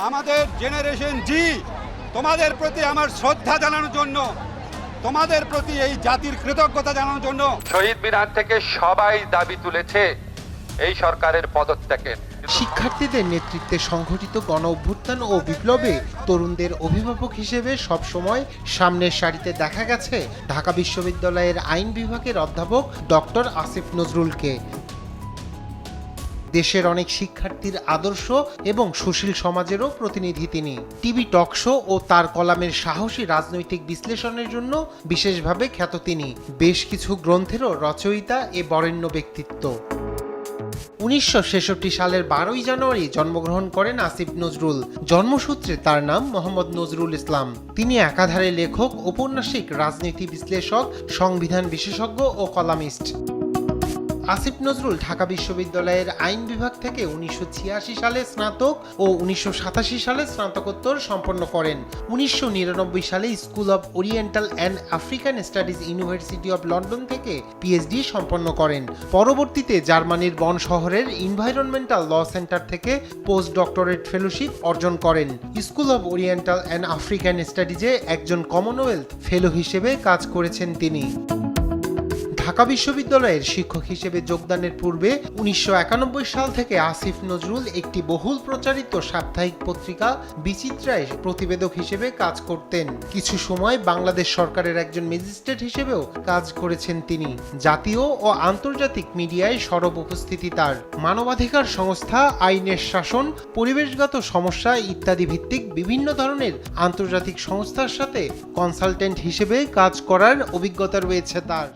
আমাদের জেনারেশন জি, তোমাদের প্রতি আমার শ্রদ্ধা জানানোর জন্য, তোমাদের প্রতি এই জাতির কৃতজ্ঞতা জানানোর জন্য শহীদ মিনার থেকে সবাই দাবি তুলেছে এই সরকারের পদত্যাগের। শিক্ষার্থীদের নেতৃত্বে সংঘটিত গণ অভ্যুত্থান ও বিপ্লবে তরুণদের অভিভাবক হিসেবে সবসময় সামনের সারিতে দেখা গেছে ঢাকা বিশ্ববিদ্যালয়ের আইন বিভাগের অধ্যাপক ডক্টর আসিফ নজরুলকে। দেশের অনেক শিক্ষার্থীর আদর্শ এবং সুশীল সমাজেরও প্রতিনিধি তিনি। টিভি টক শো ও তার কলামের সাহসী রাজনৈতিক বিশ্লেষণের জন্য বিশেষভাবে খ্যাত তিনি। বেশ কিছু গ্রন্থেরও রচয়িতা এ বরেণ্য ব্যক্তিত্ব। 1966 সালের 12ই জানুয়ারি জন্মগ্রহণ করেন আসিফ নজরুল। জন্মসূত্রে তার নাম মোহাম্মদ নজরুল ইসলাম। তিনি একাধারে লেখক, ঔপন্যাসিক, রাজনীতি বিশ্লেষক, সংবিধান বিশেষজ্ঞ ও কলামিস্ট। আসিফ নজরুল ঢাকা বিশ্ববিদ্যালয়ের আইন বিভাগ থেকে 1986 সালে স্নাতক ও 1987 সালে স্নাতকোত্তর সম্পন্ন করেন। 1999 সালে school of oriental and African studies university of London থেকে পিএইচডি সম্পন্ন করেন। পরবর্তীতে জার্মানির বন শহরের এনভায়রনমেন্টাল ল সেন্টার থেকে পোস্ট ডক্টরেট ফেলোশিপ অর্জন করেন। School of oriental and African স্টাডিজে একজন কমনওয়েলথ ফেলো হিসেবে কাজ করেছেন তিনি। ঢাকা বিশ্ববিদ্যালয়ের শিক্ষক হিসেবে যোগদানের পূর্বে 1991 সাল থেকে আসিফ নজরুল একটি বহুল প্রচারিত সাপ্তাহিক পত্রিকা বিচিত্রায় প্রতিবেদক হিসেবে কাজ করতেন। কিছু সময় বাংলাদেশ সরকারের একজন ম্যাজিস্ট্রেট হিসেবেও কাজ করেছেন তিনি। জাতীয় ও আন্তর্জাতিক মিডিয়ায় সরব উপস্থিতি তার। মানবাধিকার সংস্থা, আইনের শাসন, পরিবেশগত সমস্যা ইত্যাদি ভিত্তিক বিভিন্ন ধরনের আন্তর্জাতিক সংস্থার সাথে কনসালটেন্ট হিসেবে কাজ করার অভিজ্ঞতা রয়েছে তার।